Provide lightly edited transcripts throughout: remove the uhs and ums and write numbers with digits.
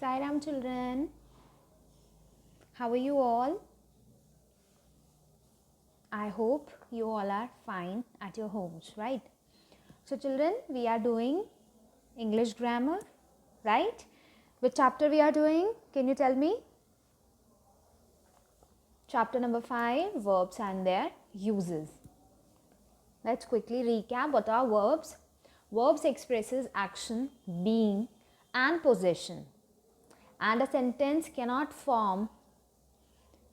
Sai Ram children, how are you all? I hope you all are fine at your homes, right? So children, we are doing English grammar, right? Which chapter we are doing? Can you tell me? Chapter number 5, verbs and their uses. Let's quickly recap what are verbs. Verbs expresses action, being and possession. And a sentence cannot form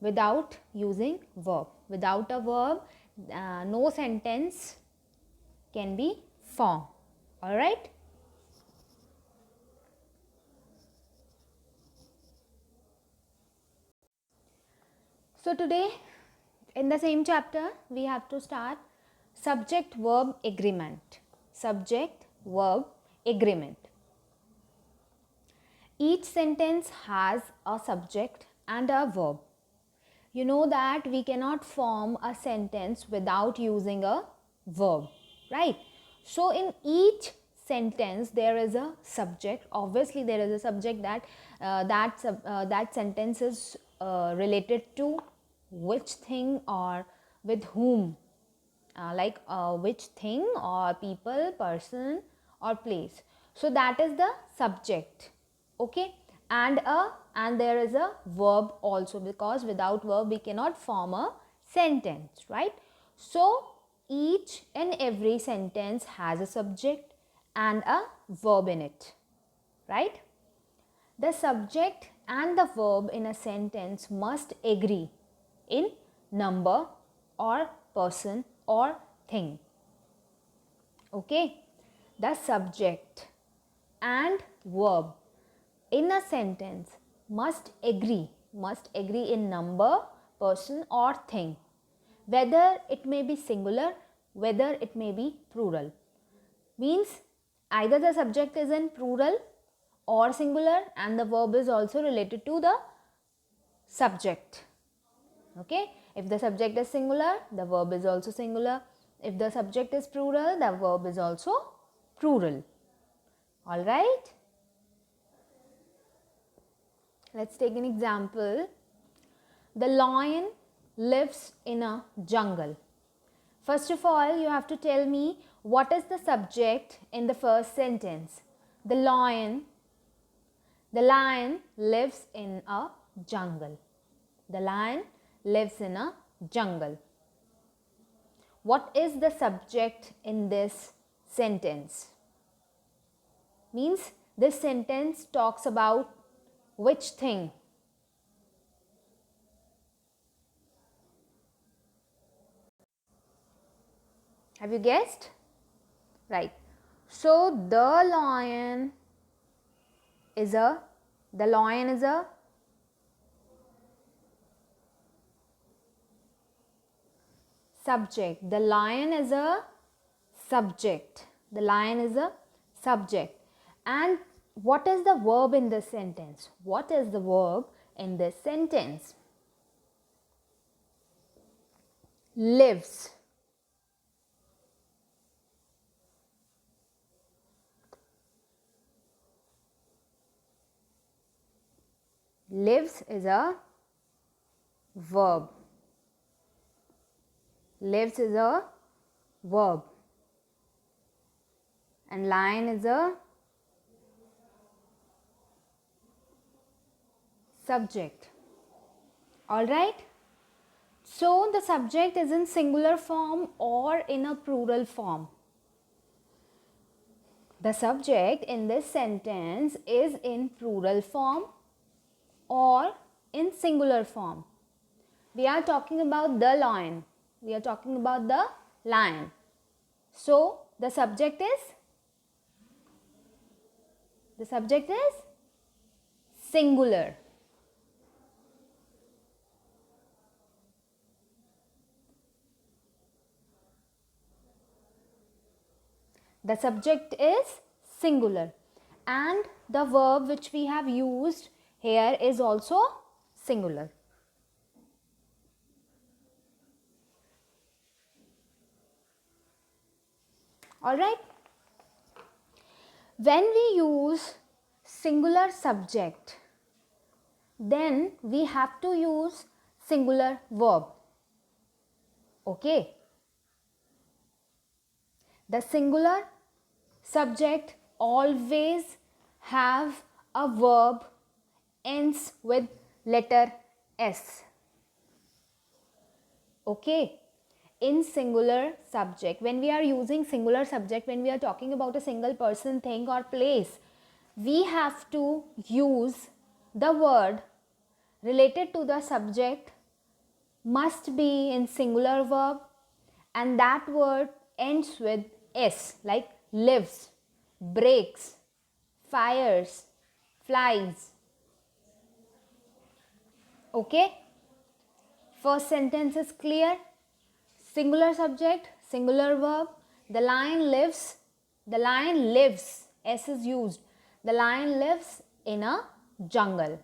without using verb. Without a verb, no sentence can be formed. Alright? So today in the same chapter we have to start subject verb agreement. Subject verb agreement. Each sentence has a subject and a verb. You know that we cannot form a sentence without using a verb, right? So in each sentence there is a subject. Obviously there is a subject that sentence is related to which thing or with whom, which thing or people, person or place. So that is the subject, okay? And there is a verb also, because without verb we cannot form a sentence, right? So each and every sentence has a subject and a verb in it, right? The subject and the verb in a sentence must agree in number or person or thing. Okay, the subject and verb in a sentence must agree in number, person or thing, whether it may be singular, whether it may be plural. Means either the subject is in plural or singular and the verb is also related to the subject. Okay, if the subject is singular, the verb is also singular. If the subject is plural, the verb is also plural. All right. Let's take an example. The lion lives in a jungle. First of all, you have to tell me what is the subject in the first sentence. The lion lives in a jungle. The lion lives in a jungle. What is the subject in this sentence? Means this sentence talks about which thing? Have you guessed? Right. So the lion is a subject. The lion is a subject. The lion is a subject. And what is the verb in this sentence? What is the verb in this sentence? Lives. Lives is a verb. Lives is a verb. And lion is a subject. All right. So the subject is in singular form or in a plural form. The subject in this sentence is in plural form or in singular form. We are talking about the lion. We are talking about the lion. So the subject is singular. The subject is singular and the verb which we have used here is also singular. All right. When we use singular subject, then we have to use singular verb. Okay. The singular subject always have a verb ends with letter S. Okay. In singular subject, when we are using singular subject, when we are talking about a single person, thing or place, we have to use the word related to the subject must be in singular verb, and that word ends with S, like lives, breaks, fires, flies. Okay? First sentence is clear. Singular subject, singular verb. The lion lives. The lion lives. S is used. The lion lives in a jungle.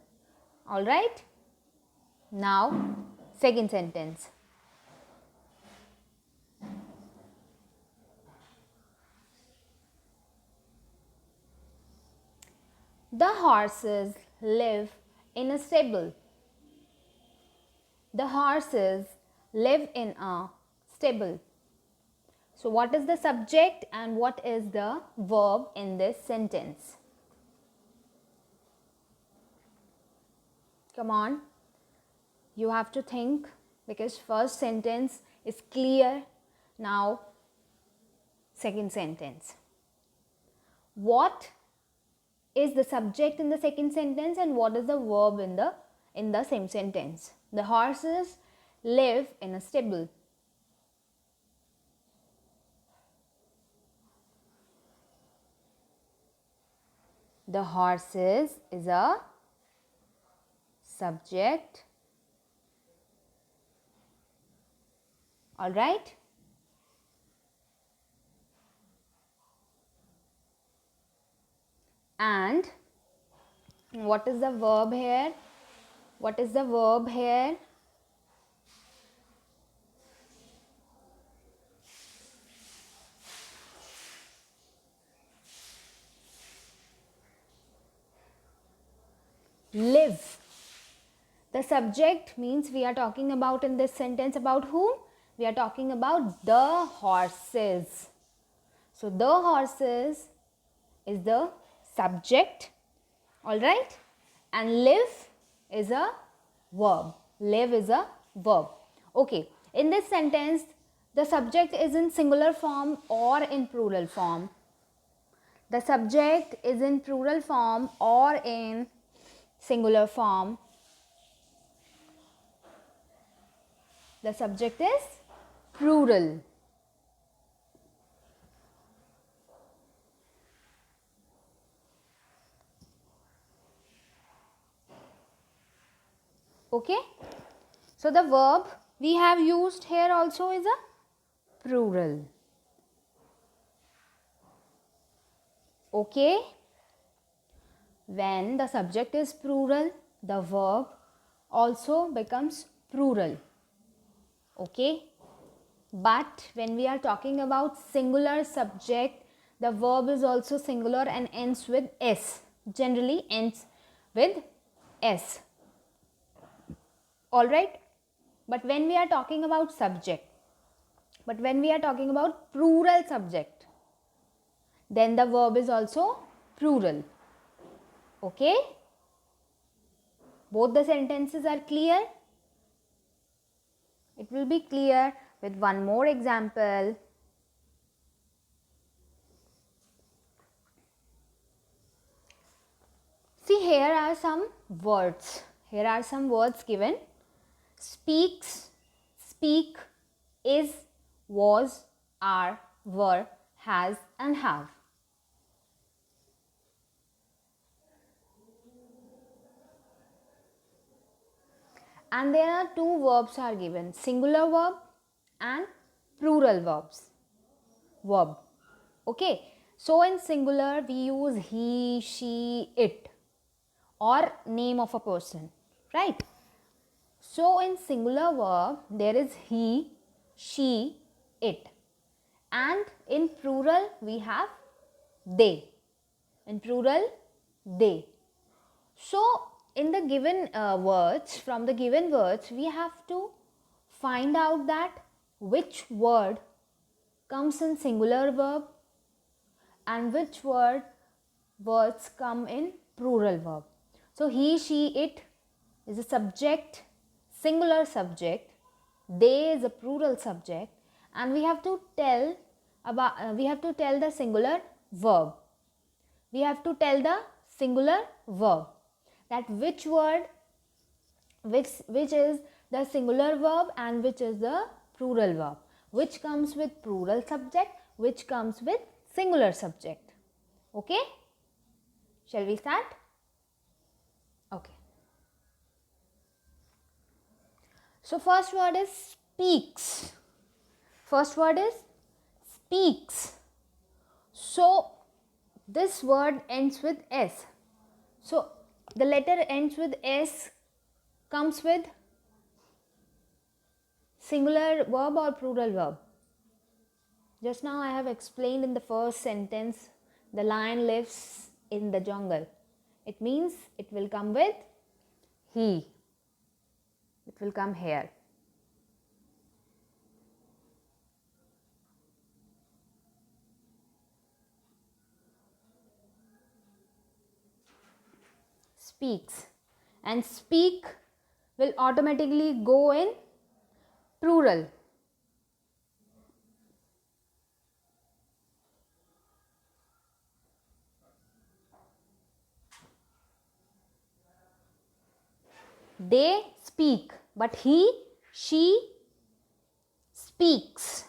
Alright? Now, second sentence. The horses live in a stable. The horses live in a stable. So what is the subject and what is the verb in this sentence? Come on. You have to think, because first sentence is clear. Now, second sentence. What is the subject in the second sentence and what is the verb in the same sentence? The horses live in a stable. The horses is a subject. All right. And what is the verb here? What is the verb here? Live. The subject means we are talking about in this sentence about whom? We are talking about the horses. So the horses is the subject. All right. And live is a verb. Live is a verb. Okay. In this sentence, the subject is in singular form or in plural form. The subject is in plural form or in singular form. The subject is plural. Okay. So the verb we have used here also is a plural. Okay. When the subject is plural, the verb also becomes plural. Okay. But when we are talking about singular subject, the verb is also singular and ends with S. Generally ends with S. Alright. But when we are talking about subject, but when we are talking about plural subject, then the verb is also plural. Okay. Both the sentences are clear. It will be clear with one more example. See, here are some words. Here are some words given. Speaks, speak, is, was, are, were, has and have. And there are two verbs are given, singular verb and plural verb. Okay. So in singular we use he, she, it or name of a person, right? So in singular verb there is he, she, it, and in plural we have they. In plural, they. So in the given words, from the given words, we have to find out that which word comes in singular verb and which words come in plural verb. So he, she, it is a subject, singular subject. They is a plural subject, and we have to tell the singular verb. We have to tell the singular verb, that which word, which is the singular verb and which is the plural verb, which comes with plural subject, which comes with singular subject. Okay, shall we start? Okay, so first word is speaks. First word is speaks. So this word ends with s. So the letter ends with s comes with singular verb or plural verb. Just now I have explained in the first sentence, the lion lives in the jungle. It means it will come with he. It will come here. Speaks. And speak will automatically go in plural. They speak, but he, she speaks.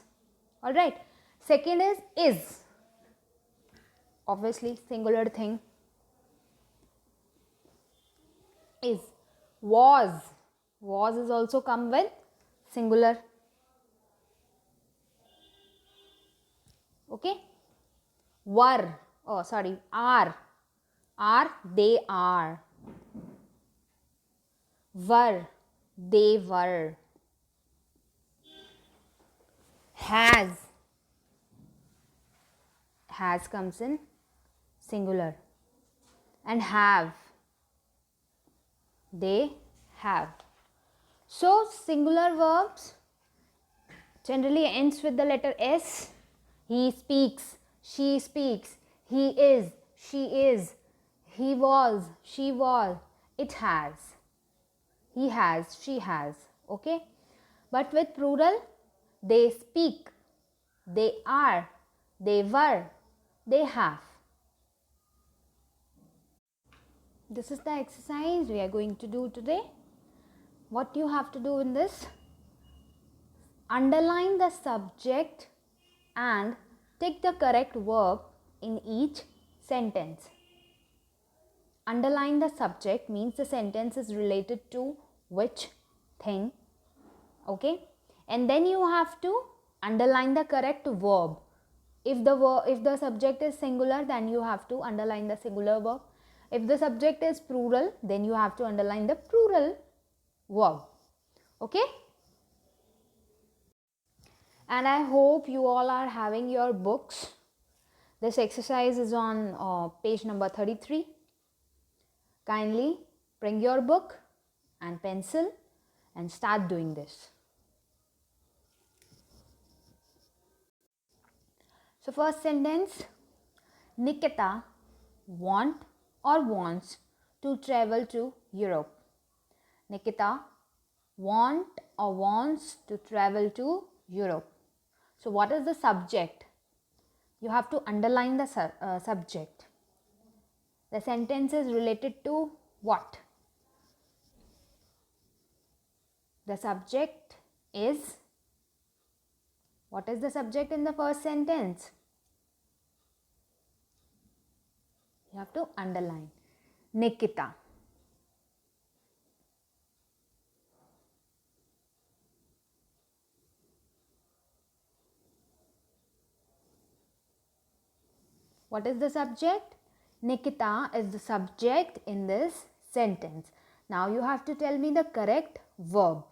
Alright. Second is. Obviously, singular thing. Is. Was. Was is also come with singular. Okay. Were. Oh, sorry. Are. Are. They are. Were. They were. Has. Has comes in singular. And have. They have. So singular verbs generally ends with the letter S. He speaks, she speaks, he is, she is, he was, she was, it has, he has, she has. Okay. But with plural, they speak, they are, they were, they have. This is the exercise we are going to do today. What you have to do in this? Underline the subject and tick the correct verb in each sentence. Underline the subject means the sentence is related to which thing. Okay. And then you have to underline the correct verb. If the subject is singular, then you have to underline the singular verb. If the subject is plural, then you have to underline the plural verb. Okay. And I hope you all are having your books. This exercise is on page number 33. Kindly bring your book and pencil and start doing this. So first sentence, Nikita wants to travel to Europe. Nikita wants to travel to Europe. So what is the subject? You have to underline the subject. The sentence is related to what? The subject is, what is the subject in the first sentence? You have to underline. Nikita. What is the subject? Nikita is the subject in this sentence. Now you have to tell me the correct verb.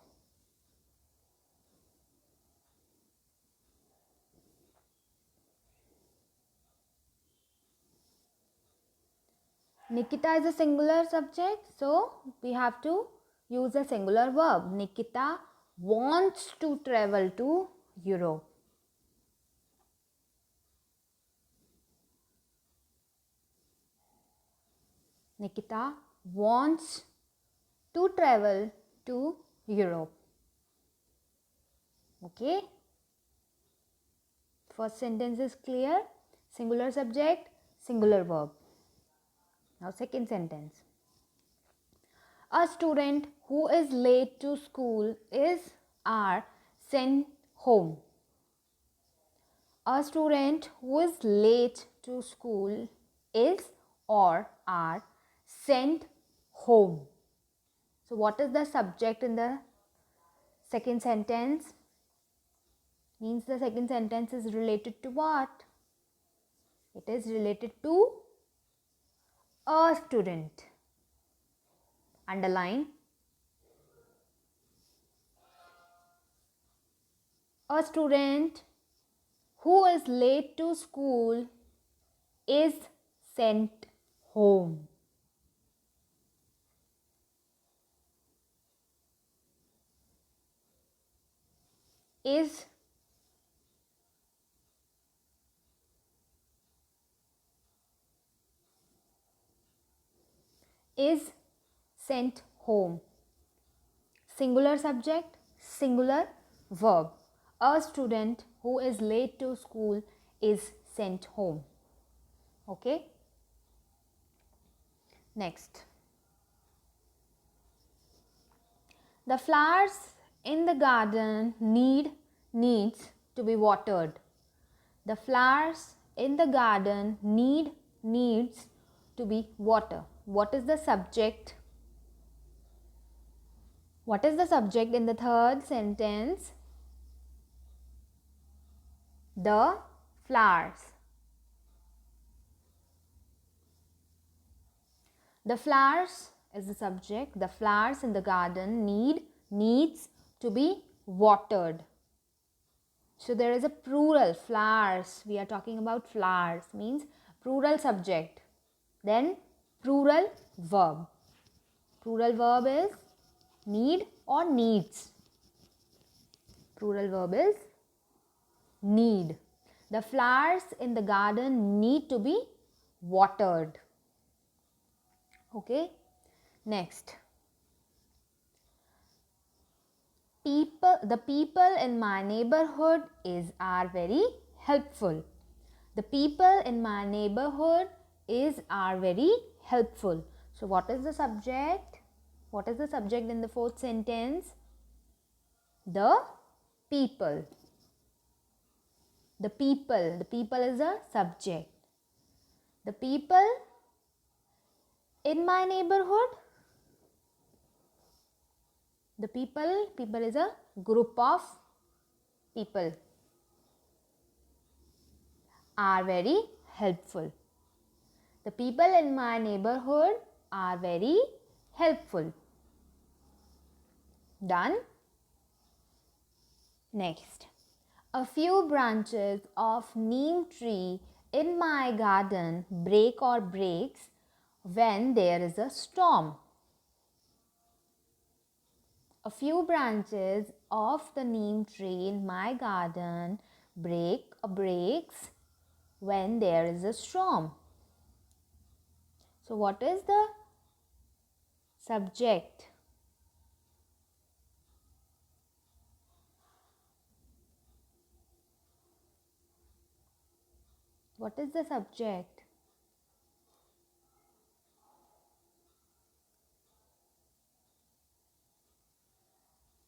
Nikita is a singular subject, so we have to use a singular verb. Nikita wants to travel to Europe. Nikita wants to travel to Europe. Okay. First sentence is clear. Singular subject, singular verb. Now second sentence. A student who is late to school is are sent home. A student who is late to school is or are sent home. So what is the subject in the second sentence? Means the second sentence is related to what? It is related to a student. Underline. A student who is late to school is sent home. Is sent home. Singular subject, singular verb. A student who is late to school is sent home. Okay. Next. The flowers in the garden needs to be watered. The flowers in the garden needs to be watered. What is the subject? What is the subject in the third sentence? The flowers. The flowers is the subject. The flowers in the garden needs to be watered. So there is a plural, flowers. We are talking about flowers, means plural subject. Then plural verb. Plural verb is need or needs. Plural verb is need. The flowers in the garden need to be watered. Okay. Next. The people in my neighborhood are very helpful. The people in my neighborhood are very helpful. So what is the subject? What is the subject in the fourth sentence? The people. The people. The people is a subject. The people in my neighborhood. The people is a group of people, are very helpful. The people in my neighborhood are very helpful. Done. Next. A few branches of neem tree in my garden breaks when there is a storm. A few branches of the neem tree in my garden breaks when there is a storm. So what is the subject? What is the subject?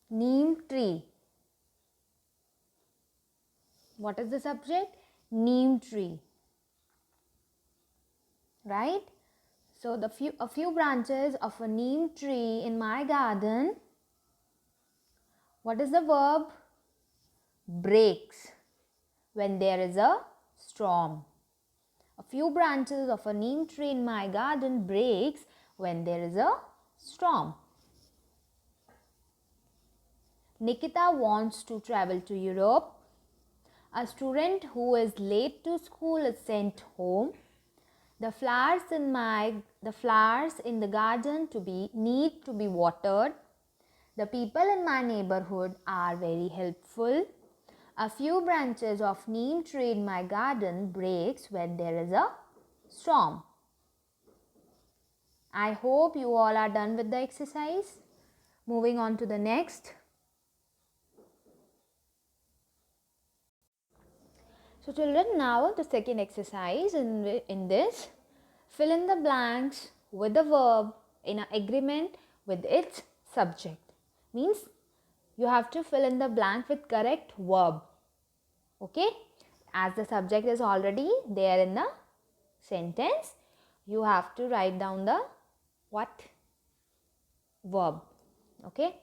Neem tree. What is the subject? Neem tree. Right? So a few branches of a neem tree in my garden. What is the verb? Breaks when there is a storm. A few branches of a neem tree in my garden breaks when there is a storm. Nikita wants to travel to Europe. A student who is late to school is sent home. The flowers in the garden need to be watered. The people in my neighborhood are very helpful. A few branches of neem tree in my garden breaks when there is a storm. I hope you all are done with the exercise. Moving on to the next. So children, now the second exercise in this, fill in the blanks with the verb in agreement with its subject. Means you have to fill in the blank with correct verb. Okay, as the subject is already there in the sentence, you have to write down the what verb. Okay,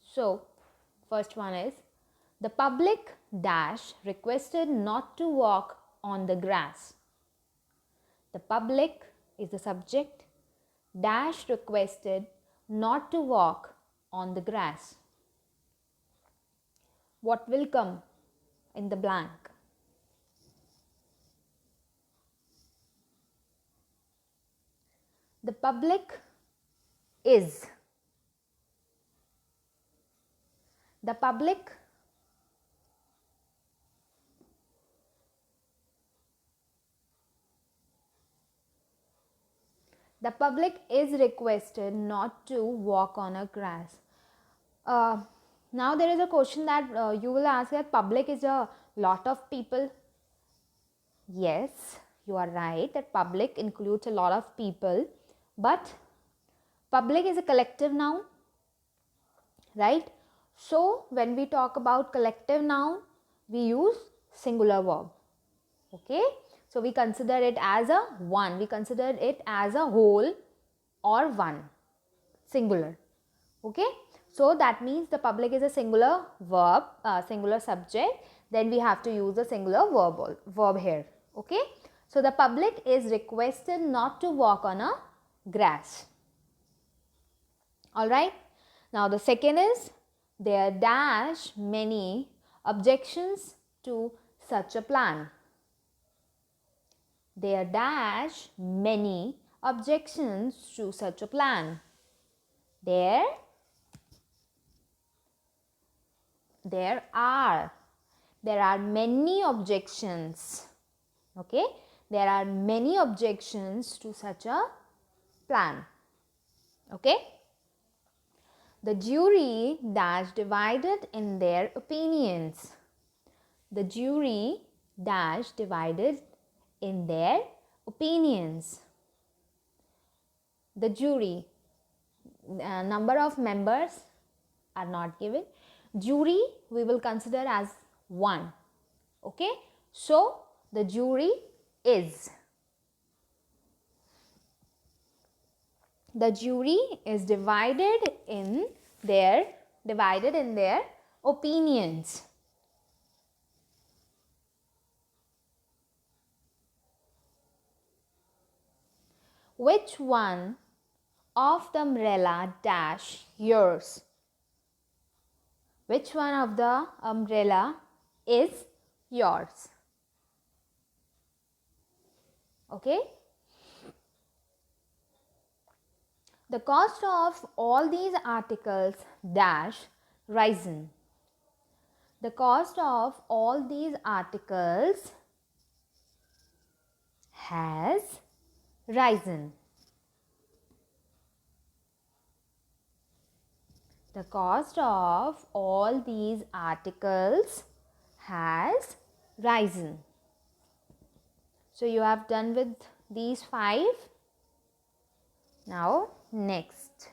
so first one is, the public dash requested not to walk on the grass. The public is the subject, dash requested not to walk on the grass. What will come in the blank? The public is. The public is requested not to walk on a grass. Now there is a question that you will ask, that public is a lot of people. Yes, you are right that public includes a lot of people, but public is a collective noun, right? So when we talk about collective noun, we use singular verb. Okay, so we consider it as a one, we consider it as a whole or one, singular. Okay, so that means the public is a singular verb, singular subject, then we have to use a singular verb here. Okay, so the public is requested not to walk on a grass. All right, now the second is, there dash many objections to such a plan. There dash many objections to such a plan. There are many objections. Okay, there are many objections to such a plan. Okay, the jury dash divided in their opinions. The jury dash divided in their opinions. The jury, number of members are not given. Jury we will consider as one. Okay, so the jury is. The jury is divided in their opinions. Which one of the umbrella dash yours? Which one of the umbrella is yours? Okay. The cost of all these articles dash risen. The cost of all these articles has risen. The cost of all these articles has risen. So you have done with these 5. Now next.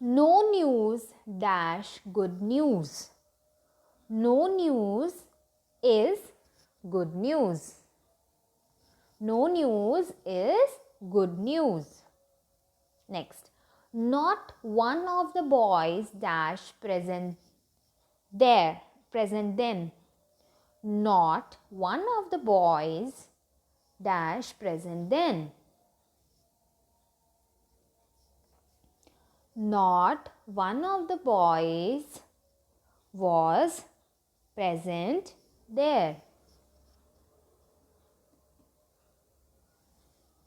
No news dash good news. No news is good news. No news is good news. Next. Not one of the boys dash present then. Not one of the boys dash present then. Not one of the boys was present there.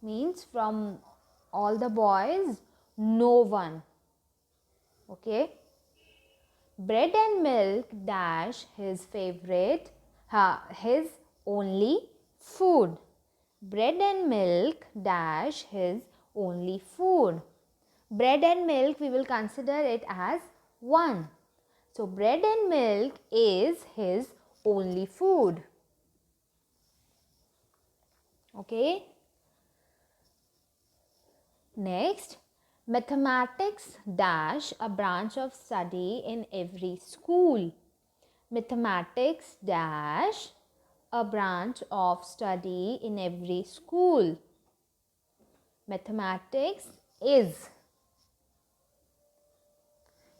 means from all the boys, no one. Okay. Bread and milk dash his favorite, his only food. Bread and milk dash his only food. Bread and milk, we will consider it as one. So bread and milk is his only food. Okay. Next, mathematics dash a branch of study in every school. Mathematics dash a branch of study in every school. Mathematics is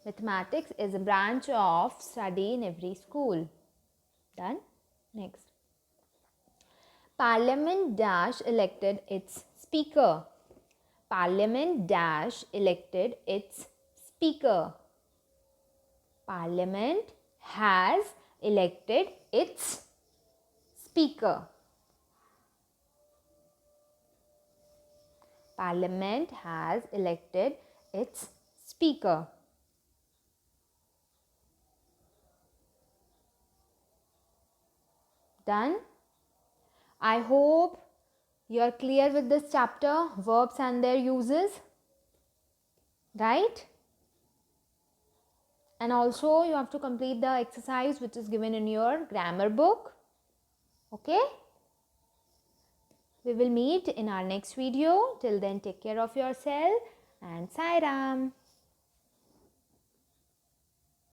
a branch of study in every school. Done. Next. Parliament dash elected its speaker. Parliament dash elected its speaker. Parliament has elected its speaker. Parliament has elected its speaker. Done. I hope you are clear with this chapter, verbs and their uses, right? And also you have to complete the exercise which is given in your grammar book. Okay? We will meet in our next video. Till then, take care of yourself and Sai Ram.